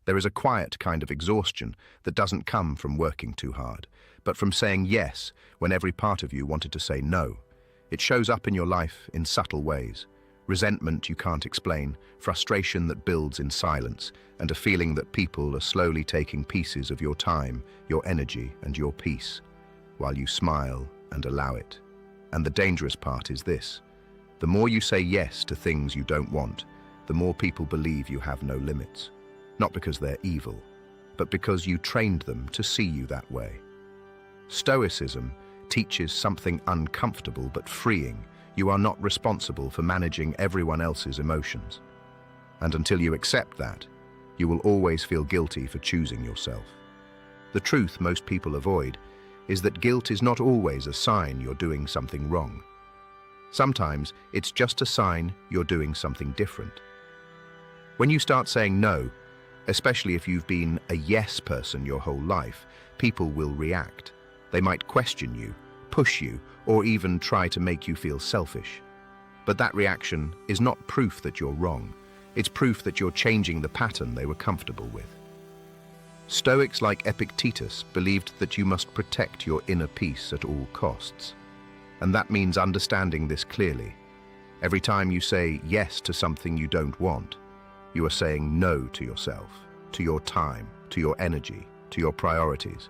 There is a quiet kind of exhaustion that doesn't come from working too hard, but from saying yes when every part of you wanted to say no. It shows up in your life in subtle ways. Resentment you can't explain, frustration that builds in silence, and a feeling that people are slowly taking pieces of your time, your energy, and your peace, while you smile and allow it. And the dangerous part is this: the more you say yes to things you don't want, the more people believe you have no limits. Not because they're evil, but because you trained them to see you that way. Stoicism teaches something uncomfortable but freeing. You are not responsible for managing everyone else's emotions. And until you accept that, you will always feel guilty for choosing yourself. The truth most people avoid is that guilt is not always a sign you're doing something wrong. Sometimes it's just a sign you're doing something different. When you start saying no, especially if you've been a yes person your whole life, people will react. They might question you, push you, or even try to make you feel selfish. But that reaction is not proof that you're wrong. It's proof that you're changing the pattern they were comfortable with. Stoics like Epictetus believed that you must protect your inner peace at all costs. And that means understanding this clearly. Every time you say yes to something you don't want, you are saying no to yourself, to your time, to your energy, to your priorities.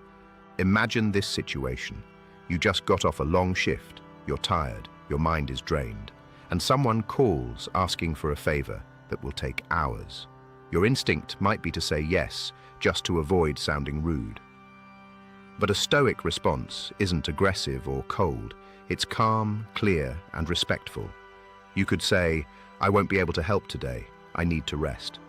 Imagine this situation. You just got off a long shift, you're tired, your mind is drained, and someone calls asking for a favor that will take hours. Your instinct might be to say yes, just to avoid sounding rude. But a Stoic response isn't aggressive or cold. It's calm, clear, and respectful. You could say, "I won't be able to help today. I need to rest."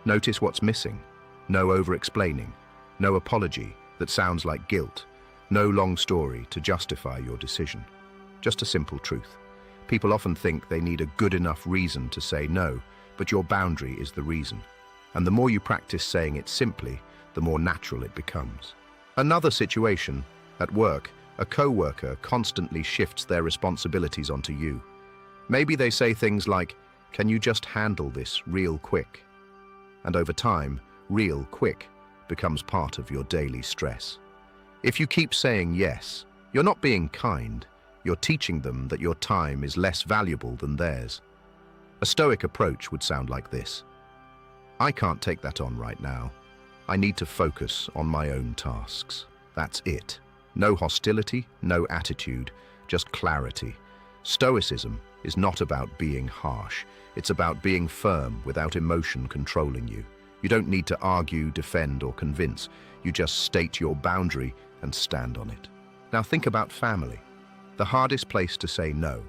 Notice what's missing. No over-explaining, no apology that sounds like guilt, no long story to justify your decision. Just a simple truth. People often think they need a good enough reason to say no, but your boundary is the reason. And the more you practice saying it simply, the more natural it becomes. Another situation, at work, a co-worker constantly shifts their responsibilities onto you. Maybe they say things like, "Can you just handle this real quick?" And over time, real quick becomes part of your daily stress. If you keep saying yes, you're not being kind. You're teaching them that your time is less valuable than theirs. A Stoic approach would sound like this: "I can't take that on right now. I need to focus on my own tasks." That's it. No hostility, no attitude, just clarity. Stoicism is not about being harsh. It's about being firm without emotion controlling you. You don't need to argue, defend, or convince. You just state your boundary and stand on it. Now think about family. The hardest place to say no.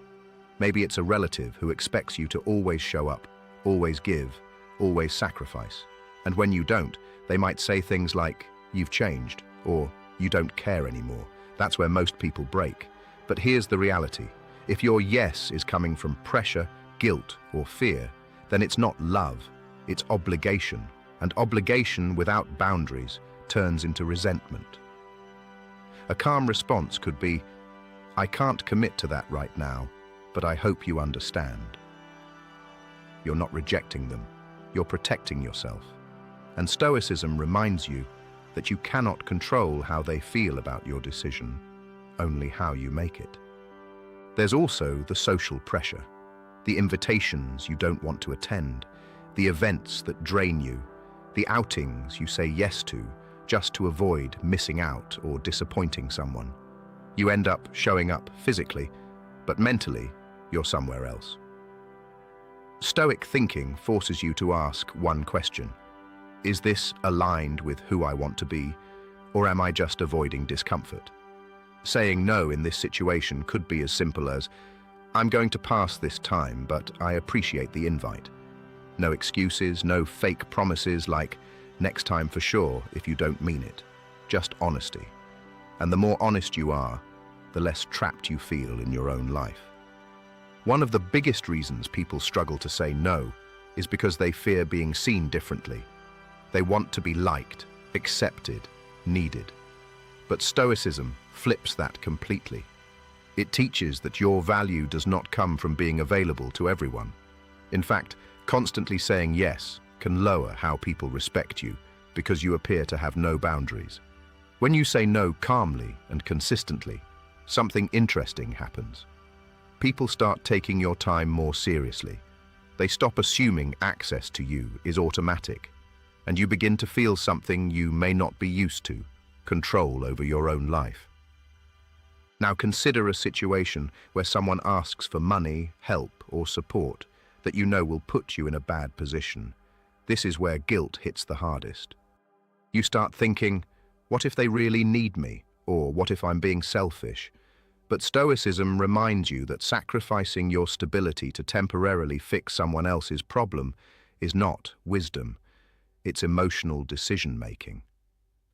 Maybe it's a relative who expects you to always show up, always give, always sacrifice. And when you don't, they might say things like, "You've changed," or "You don't care anymore." That's where most people break. But here's the reality. If your yes is coming from pressure, guilt, or fear, then it's not love, it's obligation. And obligation without boundaries turns into resentment. A calm response could be, "I can't commit to that right now, but I hope you understand." You're not rejecting them, you're protecting yourself. And Stoicism reminds you that you cannot control how they feel about your decision, only how you make it. There's also the social pressure, the invitations you don't want to attend, the events that drain you, the outings you say yes to just to avoid missing out or disappointing someone. You end up showing up physically, but mentally, you're somewhere else. Stoic thinking forces you to ask one question. Is this aligned with who I want to be, or am I just avoiding discomfort? Saying no in this situation could be as simple as, "I'm going to pass this time, but I appreciate the invite." No excuses, no fake promises like, "Next time for sure," if you don't mean it. Just honesty. And the more honest you are, the less trapped you feel in your own life. One of the biggest reasons people struggle to say no is because they fear being seen differently. They want to be liked, accepted, needed. But Stoicism flips that completely. It teaches that your value does not come from being available to everyone. In fact, constantly saying yes can lower how people respect you because you appear to have no boundaries. When you say no calmly and consistently, something interesting happens. People start taking your time more seriously. They stop assuming access to you is automatic, and you begin to feel something you may not be used to, control over your own life. Now consider a situation where someone asks for money, help, or support that you know will put you in a bad position. This is where guilt hits the hardest. You start thinking, what if they really need me? Or what if I'm being selfish? But Stoicism reminds you that sacrificing your stability to temporarily fix someone else's problem is not wisdom. It's emotional decision-making.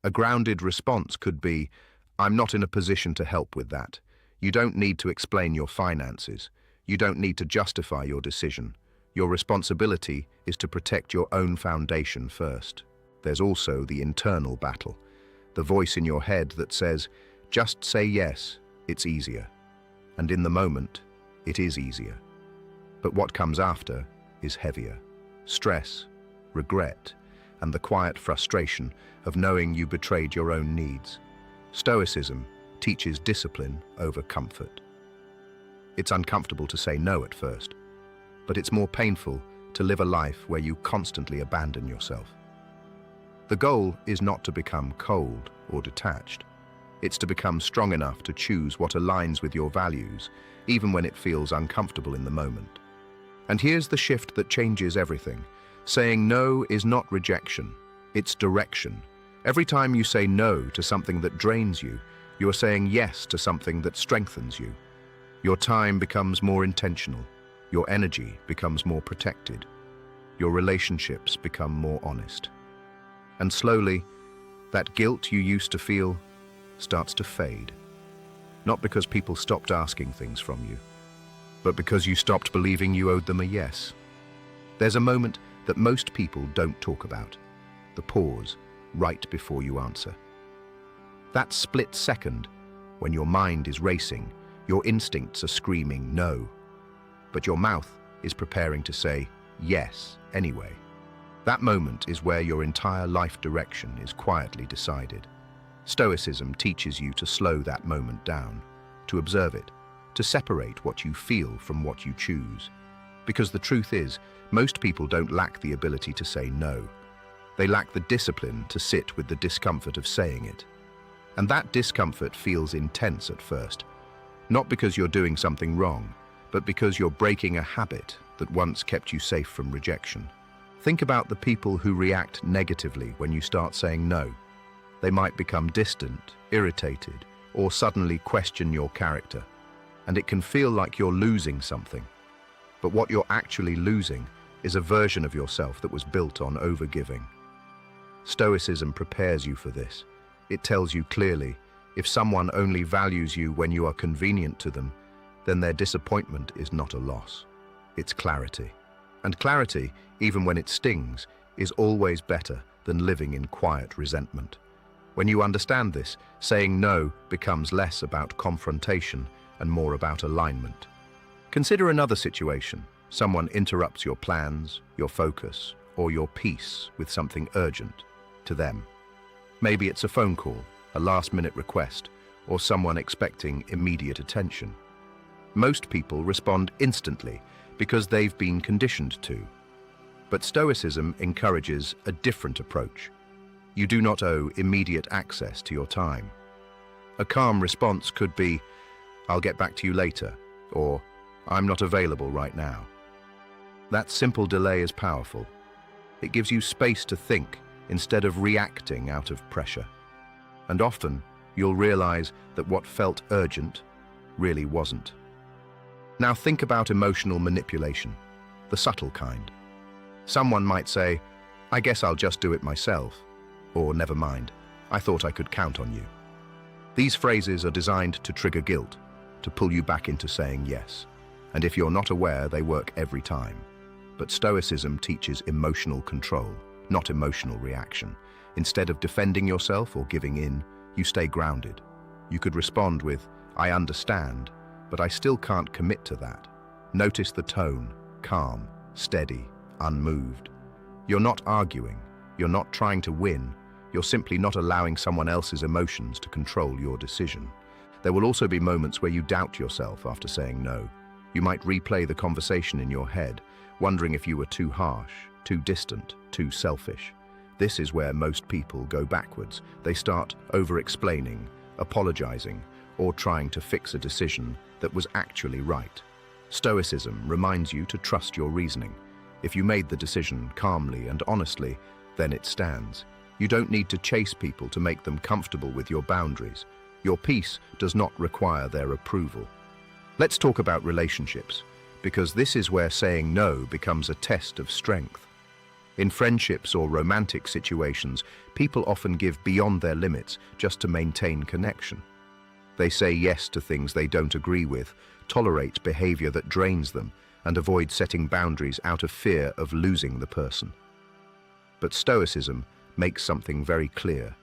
A grounded response could be, I'm not in a position to help with that. You don't need to explain your finances. You don't need to justify your decision. Your responsibility is to protect your own foundation first. There's also the internal battle, the voice in your head that says, just say yes, it's easier. And in the moment, it is easier. But what comes after is heavier. Stress, regret, and the quiet frustration of knowing you betrayed your own needs. Stoicism teaches discipline over comfort. It's uncomfortable to say no at first, but it's more painful to live a life where you constantly abandon yourself. The goal is not to become cold or detached. It's to become strong enough to choose what aligns with your values, even when it feels uncomfortable in the moment. And here's the shift that changes everything. Saying no is not rejection, it's direction. Every time you say no to something that drains you, you are saying yes to something that strengthens you. Your time becomes more intentional. Your energy becomes more protected. Your relationships become more honest. And slowly, that guilt you used to feel starts to fade. Not because people stopped asking things from you, but because you stopped believing you owed them a yes. There's a moment that most people don't talk about, the pause right before you answer. That split second, when your mind is racing, your instincts are screaming no, but your mouth is preparing to say yes anyway. That moment is where your entire life direction is quietly decided. Stoicism teaches you to slow that moment down, to observe it, to separate what you feel from what you choose. Because the truth is, most people don't lack the ability to say no. They lack the discipline to sit with the discomfort of saying it. And that discomfort feels intense at first, not because you're doing something wrong, but because you're breaking a habit that once kept you safe from rejection. Think about the people who react negatively when you start saying no. They might become distant, irritated, or suddenly question your character. And it can feel like you're losing something. But what you're actually losing is a version of yourself that was built on overgiving. Stoicism prepares you for this. It tells you clearly, if someone only values you when you are convenient to them, then their disappointment is not a loss. It's clarity. And clarity, even when it stings, is always better than living in quiet resentment. When you understand this, saying no becomes less about confrontation and more about alignment. Consider another situation. Someone interrupts your plans, your focus, or your peace with something urgent to them. Maybe it's a phone call, a last-minute request, or someone expecting immediate attention. Most people respond instantly because they've been conditioned to. But Stoicism encourages a different approach. You do not owe immediate access to your time. A calm response could be, I'll get back to you later, or I'm not available right now. That simple delay is powerful. It gives you space to think instead of reacting out of pressure. And often, you'll realize that what felt urgent really wasn't. Now think about emotional manipulation, the subtle kind. Someone might say, I guess I'll just do it myself, or never mind, I thought I could count on you. These phrases are designed to trigger guilt, to pull you back into saying yes. And if you're not aware, they work every time. But Stoicism teaches emotional control, not emotional reaction. Instead of defending yourself or giving in, you stay grounded. You could respond with, I understand, but I still can't commit to that. Notice the tone, calm, steady, unmoved. You're not arguing, you're not trying to win, you're simply not allowing someone else's emotions to control your decision. There will also be moments where you doubt yourself after saying no. You might replay the conversation in your head, wondering if you were too harsh, too distant, too selfish. This is where most people go backwards. They start over-explaining, apologizing, or trying to fix a decision that was actually right. Stoicism reminds you to trust your reasoning. If you made the decision calmly and honestly, then it stands. You don't need to chase people to make them comfortable with your boundaries. Your peace does not require their approval. Let's talk about relationships, because this is where saying no becomes a test of strength. In friendships or romantic situations, people often give beyond their limits just to maintain connection. They say yes to things they don't agree with, tolerate behavior that drains them, and avoid setting boundaries out of fear of losing the person. But Stoicism makes something very clear.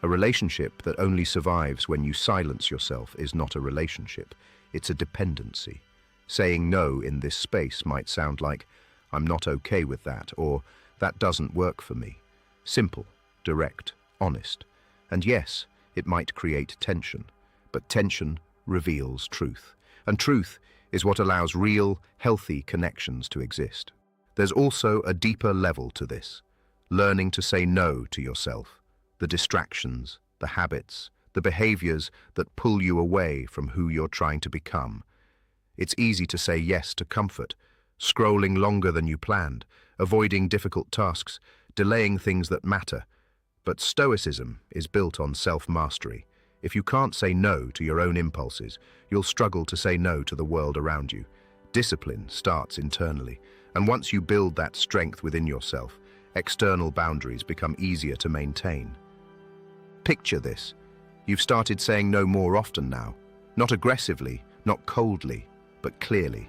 A relationship that only survives when you silence yourself is not a relationship, it's a dependency. Saying no in this space might sound like, "I'm not okay with that," or "that doesn't work for me." Simple, direct, honest. And yes, it might create tension, but tension reveals truth. And truth is what allows real, healthy connections to exist. There's also a deeper level to this. Learning to say no to yourself. The distractions, the habits, the behaviors that pull you away from who you're trying to become. It's easy to say yes to comfort, scrolling longer than you planned, avoiding difficult tasks, delaying things that matter. But Stoicism is built on self-mastery. If you can't say no to your own impulses, you'll struggle to say no to the world around you. Discipline starts internally, and once you build that strength within yourself, external boundaries become easier to maintain. Picture this. You've started saying no more often now. Not aggressively, not coldly, but clearly.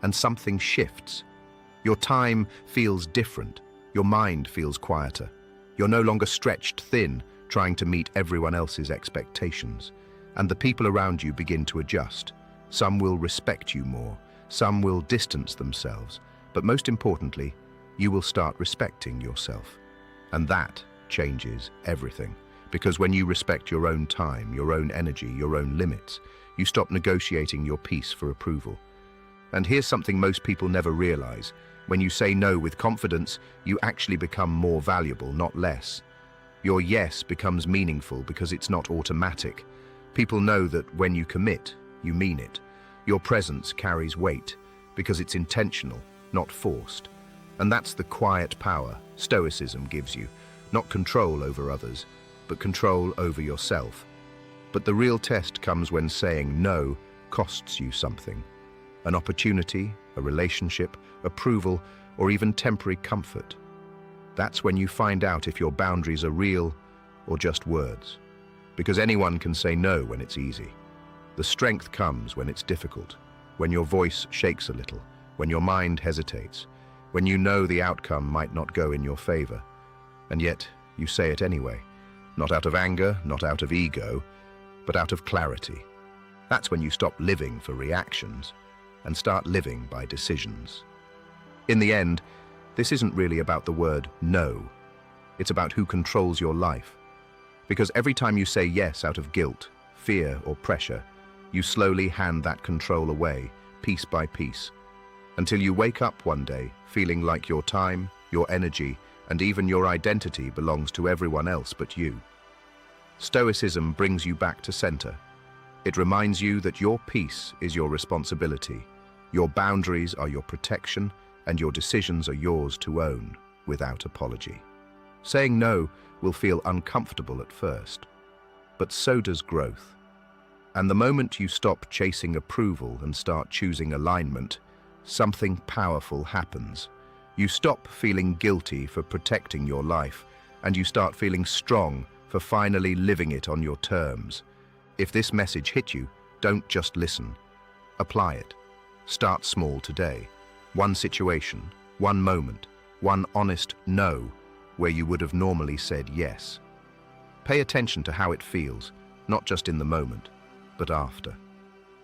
And something shifts. Your time feels different. Your mind feels quieter. You're no longer stretched thin, trying to meet everyone else's expectations. And the people around you begin to adjust. Some will respect you more. Some will distance themselves. But most importantly, you will start respecting yourself. And that changes everything. Because when you respect your own time, your own energy, your own limits, you stop negotiating your peace for approval. And here's something most people never realize. When you say no with confidence, you actually become more valuable, not less. Your yes becomes meaningful because it's not automatic. People know that when you commit, you mean it. Your presence carries weight because it's intentional, not forced. And that's the quiet power Stoicism gives you. Not control over others, but control over yourself. But the real test comes when saying no costs you something. An opportunity, a relationship, approval, or even temporary comfort. That's when you find out if your boundaries are real or just words. Because anyone can say no when it's easy. The strength comes when it's difficult, when your voice shakes a little, when your mind hesitates, when you know the outcome might not go in your favor. And yet, you say it anyway. Not out of anger, not out of ego, but out of clarity. That's when you stop living for reactions and start living by decisions. In the end, this isn't really about the word no. It's about who controls your life. Because every time you say yes out of guilt, fear, or pressure, you slowly hand that control away, piece by piece, until you wake up one day feeling like your time, your energy, and even your identity belongs to everyone else but you. Stoicism brings you back to center. It reminds you that your peace is your responsibility, your boundaries are your protection, and your decisions are yours to own without apology. Saying no will feel uncomfortable at first, but so does growth. And the moment you stop chasing approval and start choosing alignment, something powerful happens. You stop feeling guilty for protecting your life, and you start feeling strong for finally living it on your terms. If this message hit you, don't just listen. Apply it. Start small today. One situation, one moment, one honest no, where you would have normally said yes. Pay attention to how it feels, not just in the moment, but after.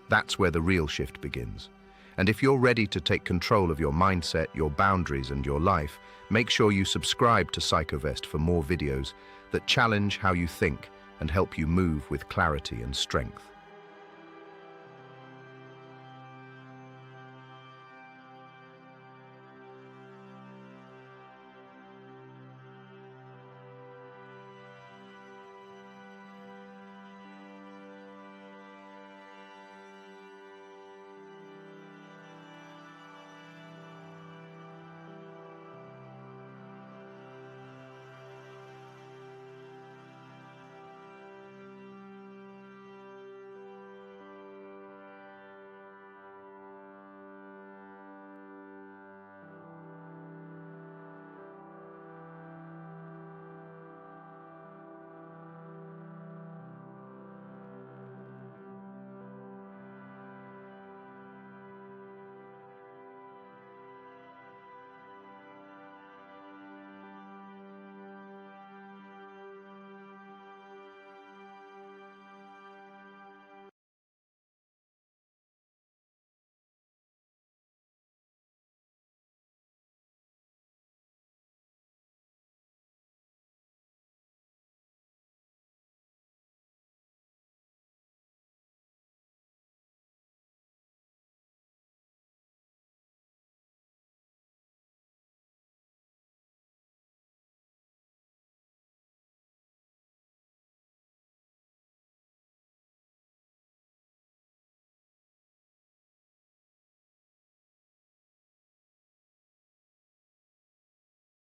That's where the real shift begins. And if you're ready to take control of your mindset, your boundaries, and your life, make sure you subscribe to Psychovest for more videos that challenge how you think and help you move with clarity and strength.